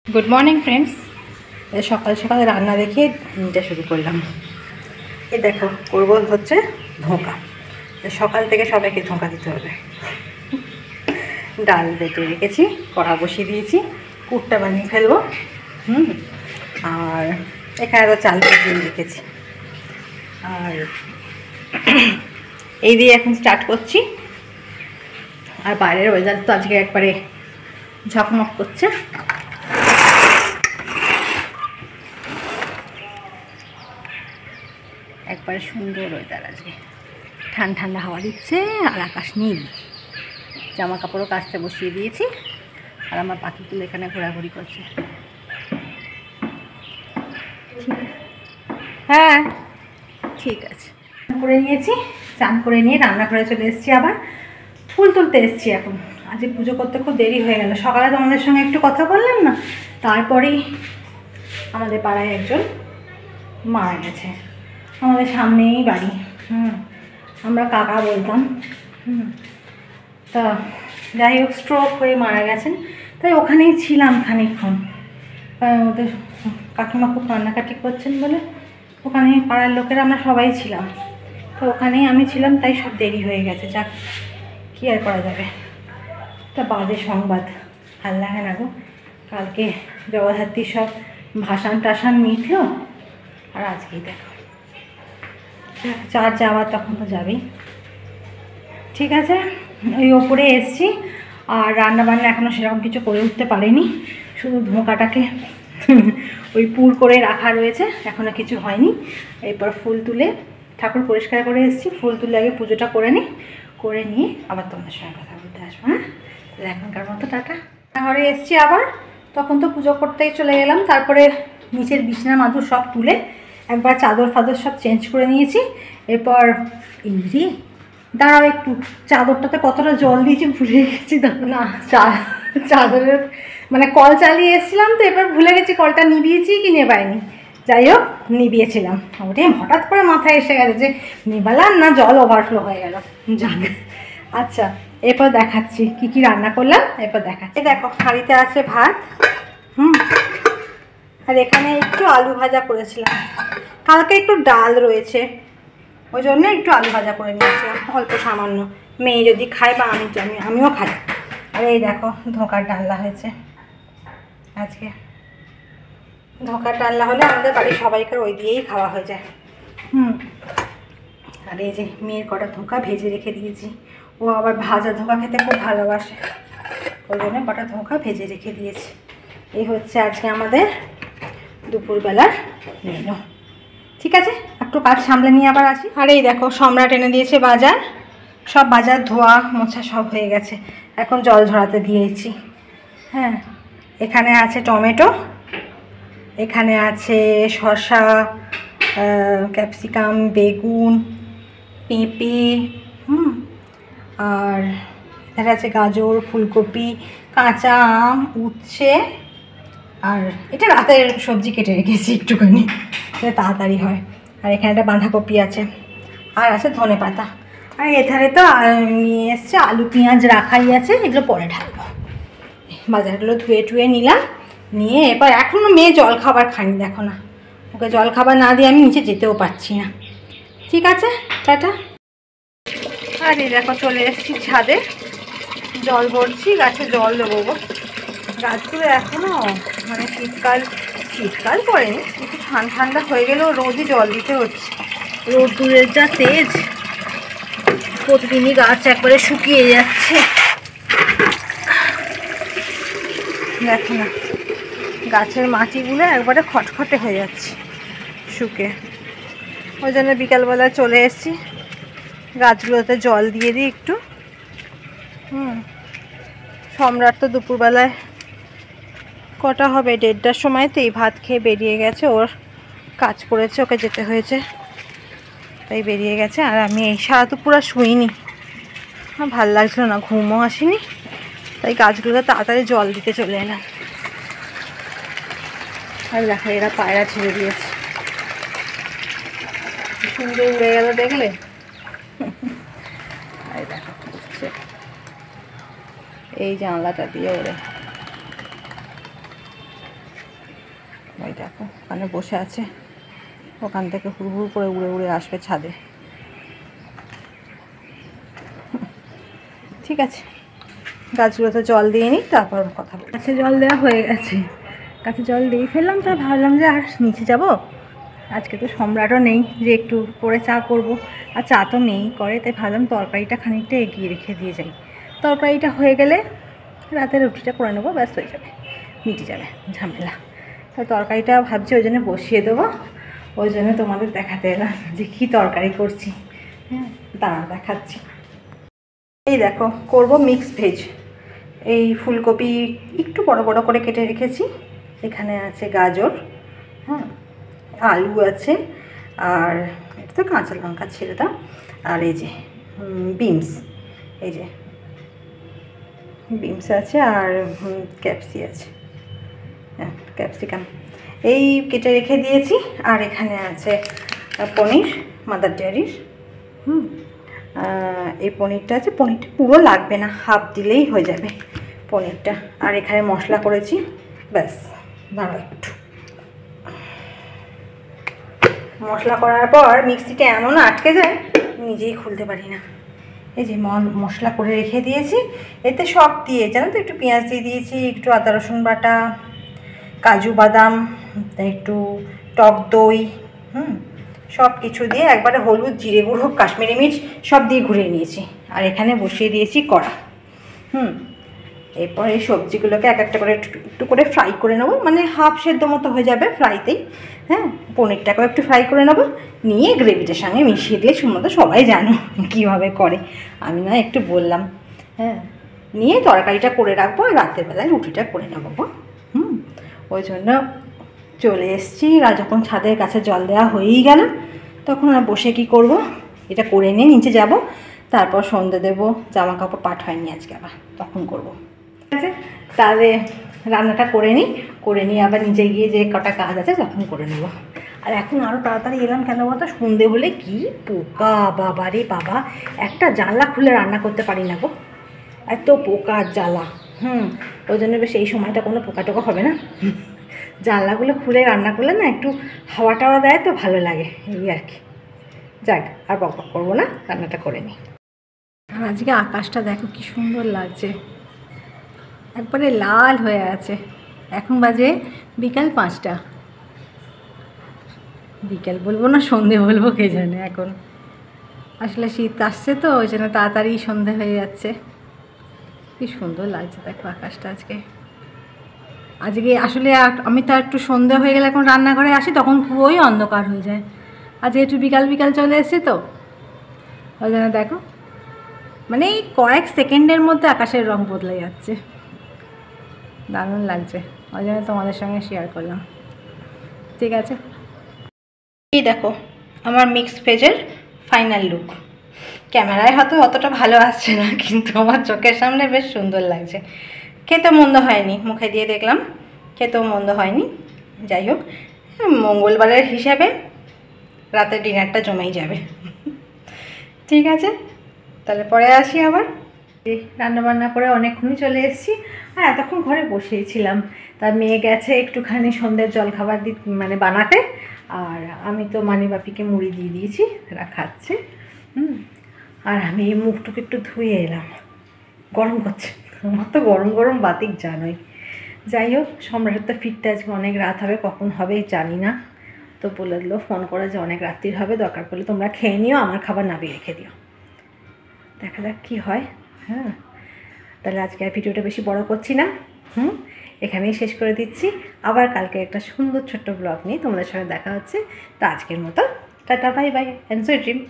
Good morning friends. সকাল সকাল রান্না দেখে দিনটা শুরু করলাম। এ দেখো করবো হচ্ছে ধোঁকা। সকাল থেকে সবাইকে ধোঁকা দিতে হবে। ডাল বেটে রেখেছি, কড়া বসিয়ে দিয়েছি, কুটটা বানিয়ে ফেলবো। আর এখানে তো চাল ভিজিয়ে রেখেছি। আর এই দিয়ে এখন স্টার্ট করছি। আর বাইরের ওয়েদার তো আজকে একবারে ঝকমক করছে। একবারে সুন্দর ওয়েদার আজকে, ঠান্ডা ঠান্ডা হাওয়া দিচ্ছে আর আকাশ নীল। জামা কাপড়ও কাচতে বসিয়ে দিয়েছি আর আমার পাখিগুলো এখানে ঘোরাঘুরি করছে। হ্যাঁ ঠিক আছে, করে নিয়েছি। চান করে নিয়ে রান্না করে চলে এসেছি। আবার ফুল তুলতে এসেছি। এখন আজকে পুজো করতে খুব দেরি হয়ে গেল। সকালে তোমাদের সঙ্গে একটু কথা বললাম না, তারপরেই আমাদের পাড়ায় একজন মারা গেছে। আমাদের সামনেই বাড়ি। আমরা কাকা বলতাম। তা যাই হোক, স্ট্রোক হয়ে মারা গেছেন। তাই ওখানেই ছিলাম খানিকক্ষণ। ওদের কাকিমা খুব কান্নাকাটি করছেন বলে ওখানে পাড়ার লোকেরা আমরা সবাই ছিলাম। তো ওখানেই আমি ছিলাম, তাই সব দেরি হয়ে গেছে। যাক, কী আর করা যাবে। তা বাজে সংবাদ, ভাল লাগে না গো। কালকে জগদ্ধাত্রীর সব ভাসান টাসান মিটল, আর আজকেই দেখো যার যাওয়ার তখন তো যাবেই। ঠিক আছে, ওই ওপরে এসছি। আর রান্নাবান্না এখনও সেরকম কিছু করে উঠতে পারিনি। শুধু ধোঁকাটাকে ওই পুর করে রাখা রয়েছে, এখনও কিছু হয়নি। এরপর ফুল তুলে ঠাকুর পরিষ্কার করে এসেছি। ফুল তুলে আগে পুজোটা করে নিই, করে নিয়ে আবার তোমাদের সঙ্গে কথা বলতে আসবো। হ্যাঁ, তাহলে এখনকার মতো টাটা। ঘরে এসছি আবার, তখন তো পুজো করতেই চলে গেলাম। তারপরে নিচের বিছানা মাদুর সব তুলে একবার চাদর ফাদর সব চেঞ্জ করে নিয়েছি। এরপর এই রে, দাঁড়াও একটু, চাদরটাতে কতটা জল দিয়েছি ভুলে গেছি। না, চাদরের মানে কল চালিয়ে এসেছিলাম, তো এবার ভুলে গেছি কলটা নিভিয়েছি কি নেবাইনি। যাই হোক, নিভিয়েছিলাম। ওটাই হঠাৎ করে মাথায় এসে গেছে যে নেবালাম না, জল ওভারফ্লো হয়ে গেল। যাক, আচ্ছা এরপর দেখাচ্ছি কি কি রান্না করলাম। এরপর দেখাচ্ছি। দেখো, হাঁড়িতে আছে ভাত, আর এখানে একটু আলু ভাজা করেছিলাম। কালকে একটু ডাল রয়েছে, ওই জন্য একটু আলু ভাজা করে নিয়েছিলাম, অল্প সামান্য। মেয়ে যদি খায় বা আমিও খাই। আর এই দেখো, ধোঁকার ডালনা হয়েছে আজকে। ধোঁকার ডালনা হলে আমাদের বাড়ির সবাইকার ওই দিয়েই খাওয়া হয়ে যায়। আর এই যে মেয়ের কটা ধোঁকা ভেজে রেখে দিয়েছি। ও আবার ভাজা ধোঁকা খেতে খুব ভালোবাসে, ওই জন্য কটা ধোঁকা ভেজে রেখে দিয়েছি। এই হচ্ছে আজকে আমাদের দুপুরবেলার মেনু। ঠিক আছে, একটু কাজ সামলে নিয়ে আবার আসি। আর এই দেখো, সম্রাট এনে দিয়েছে বাজার। সব বাজার ধোয়া মোছা সব হয়ে গেছে, এখন জল ঝরাতে দিয়েছি। হ্যাঁ, এখানে আছে টমেটো, এখানে আছে শসা, ক্যাপসিকাম, বেগুন, পেঁপে, আর এখানে আছে গাজর, ফুলকপি, কাঁচা আম, উচ্ছে। আর এটা রাতের সবজি কেটে রেখেছি একটুখানি, তাড়াতাড়ি হয়। আর এখানে একটা বাঁধাকপি আছে, আর আছে ধনে পাতা। আর এধারে তো নিয়ে এসছে আলু পেঁয়াজ রাখাই আছে, এগুলো পরে ঢালবো। বাজারগুলো ধুয়ে টুয়ে নিলাম, নিয়ে এরপর এখনও মেয়ে জল খাবার খায়নি, দেখো না। ওকে জল খাবার না দিয়ে আমি নিচে যেতেও পারছি না। ঠিক আছে, টাটা। আর এই দেখো, চলে এসেছি ছাদে, জল ভরছি, গাছে জল দেবো। গাছগুলো এখনও মানে শীতকাল পড়েনি, একটু ঠান্ডা হয়ে গেলেও রোজই জল দিতে হচ্ছে। রোদ্দুরের যা তেজ, প্রতিদিনই গাছ একবারে শুকিয়ে যাচ্ছে। দেখো না, গাছের মাটিগুলো একবারে খটখটে হয়ে যাচ্ছে শুকে। ওই জন্য বিকালবেলা চলে এসেছি, গাছগুলোতে জল দিয়ে দিই একটু। সম্রাট তো দুপুরবেলায় কটা হবে, 1:30টার সময়তেই ভাত খেয়ে বেরিয়ে গেছে। ওর কাজ পড়েছে, ওকে যেতে হয়েছে, তাই বেরিয়ে গেছে। আর আমি এই সারা তো পুরো শুইনি, ভাল লাগছিল না, ঘুমও আসেনি, তাই গাছগুলো তাড়াতাড়ি জল দিতে চলে এলাম। আর দেখো, এরা পায়রা ছেড়ে দিয়েছে, সুন্দর উড়ে গেল দেখলে। এই দেখো, এই জানলাটা দিয়ে ওরে। ওই দেখো ওখানে বসে আছে, ওখান থেকে হুড় হুড় করে উড়ে উড়ে আসবে ছাদে। ঠিক আছে, গাছগুলোতে জল দিয়ে নিই, তারপর কথা বলি। গাছে জল দেওয়া হয়ে গেছে, গাছে জল দিয়ে ফেললাম। তাই ভাবলাম যে আর নিচে যাব, আজকে তো সম্রাটও নেই যে একটু করে চা করব, আর চা তো মেয়েই করে। তাই ভাবলাম তরকারিটা খানিকটা এগিয়ে রেখে দিয়ে যাই। তরকারিটা হয়ে গেলে রাতে রুটিটা করে নেবো, ব্যাস হয়ে যাবে, মিটে যাবে ঝামেলা। তো তরকারিটা ভাবছি ওই জন্য বসিয়ে দেবো, ওই জন্য তোমাদের দেখাতে এলাম যে কী তরকারি করছি। হ্যাঁ, দাঁড়া দেখাচ্ছি। এই দেখো করব মিক্স ভেজ। এই ফুলকপি একটু বড় বড় করে কেটে রেখেছি, এখানে আছে গাজর, হ্যাঁ, আলু আছে, আর এটা তো কাঁচা লঙ্কা ছিল তা, আর এই যে বিনস, এই যে বিনস আছে, আর ক্যাপসি আছে, হ্যাঁ ক্যাপসিকাম, এই কেটে রেখে দিয়েছি। আর এখানে আছে পনির মাদার ডেয়ারির, এই পনিরটা আছে, পনিরটা পুরো লাগবে না, হাফ দিলেই হয়ে যাবে পনিরটা। আর এখানে মশলা করেছি, ব্যাস। দাঁড়াও একটু, মশলা করার পর মিক্সিটা এমন আটকে যায় নিজেই খুলতে পারি না। এই যে মশলা করে রেখে দিয়েছি, এতে সব দিয়ে জানো তো, একটু পেঁয়াজ দিয়ে দিয়েছি, একটু আদা রসুন বাটা, কাজু বাদাম, একটু টক দই, সব কিছু দিয়ে একবারে হলুদ, জিরে গুঁড়ো, কাশ্মীরি মির্চ সব দিয়ে ঘুরিয়ে নিয়েছি। আর এখানে বসিয়ে দিয়েছি কড়া। এরপর এই সবজিগুলোকে এক একটা করে একটু করে ফ্রাই করে নেবো, মানে হাফ সেদ্ধ মতো হয়ে যাবে ফ্রাইতেই। হ্যাঁ, পনিরটাকেও একটু ফ্রাই করে নেবো, নিয়ে গ্রেভিটার সঙ্গে মিশিয়ে দিয়ে মতো সবাই জানো কীভাবে করে, আমি না একটু বললাম। হ্যাঁ, নিয়ে তরকারিটা করে রাখবো, আর রাতের বেলায় রুটিটা করে নেবো। ওই জন্য চলে এসেছি। আর যখন ছাদের কাছে জল দেওয়া হয়েই গেল, তখন আর বসে কি করব, এটা করে নিয়ে নিচে যাব, তারপর সন্ধে দেবো। জামা কাপড় পাট হয়নি আজকে, আবার তখন করব। ঠিক আছে, তাহলে রান্নাটা করে নিই, করে নিয়ে আবার নিচে গিয়ে যে কটা কাজ আছে তখন করে নেব। আর এখন আরও তাড়াতাড়ি এলাম কেন বলতো, সন্ধে হলে কি পোকা, বাবা রে বাবা, একটা জানলা খুলে রান্না করতে পারি না গো, এত পোকার জ্বালা। ওই জন্য বেশ এই সময়টা কোনো পোকা টোকা হবে না, জানলাগুলো খুলে রান্না করলে না একটু হাওয়া টাওয়া দেয় তো ভালো লাগে, এই আর কি। যাক, আর বক বক করবো না, রান্নাটা করে নিই। আর আজকে আকাশটা দেখো কি সুন্দর লাগছে, একবারে লাল হয়ে আছে। এখন বাজে বিকাল 5টা, বিকেল বলবো না সন্ধে বলবো কে জানে। এখন আসলে শীত আসছে তো, ওই জন্য তাড়াতাড়ি সন্ধে হয়ে যাচ্ছে। কি সুন্দর লাগছে দেখো আকাশটা আজকে। আজকে আসলে আমি তো একটু সন্ধে হয়ে গেলে এখন রান্নাঘরে আসি, তখন পুরোই অন্ধকার হয়ে যায়। আজকে একটু বিকাল বিকাল চলে এসেছি তো, ওই জন্য দেখো মানে এই কয়েক সেকেন্ডের মধ্যে আকাশের রং বদলে যাচ্ছে, দারুণ লাগছে। ওই জন্য তোমাদের সঙ্গে শেয়ার করলাম। ঠিক আছে, এই দেখো আমার মিক্স ভেজের ফাইনাল লুক। ক্যামেরায় হয়তো অতটা ভালো আসছে না, কিন্তু আমার চোখের সামনে বেশ সুন্দর লাগছে। খেতে মন্দ হয়নি, মুখে দিয়ে দেখলাম, খেতেও মন্দ হয়নি। যাই হোক, মঙ্গলবারের হিসাবে রাতের ডিনারটা জমেই যাবে। ঠিক আছে, তাহলে পরে আসি আবার। রান্নাবান্না করে অনেকক্ষণই চলে এসেছি, আর এতক্ষণ ঘরে বসেই ছিলাম। তার মেয়ে গেছে একটুখানি সন্ধ্যের জলখাবার মানে বানাতে, আর আমি তো মানে বাপিকে মুড়ি দিয়ে দিয়েছি, এরা খাচ্ছে। আর আমি এই মুখটুকু একটু ধুয়ে এলাম, গরম করছে, আমার তো গরম গরম বাতিক জানোই। যাই হোক, সম্রাটের তো ফিরতে আজকে অনেক রাত হবে, কখন হবে জানি না। তো বলে দিল ফোন করে যে অনেক রাত্রির হবে, দরকার পড়লে তোমরা খেয়ে নিও, আমার খাবার নামিয়ে রেখে দিও। দেখা যাক কী হয়। হ্যাঁ, তাহলে আজকে আর ভিডিওটা বেশি বড় করছি না, এখানেই শেষ করে দিচ্ছি। আবার কালকে একটা সুন্দর ছোট্ট ব্লগ নিয়ে তোমাদের সঙ্গে দেখা হচ্ছে। তো আজকের মতো tata, bye bye, and sweet dream.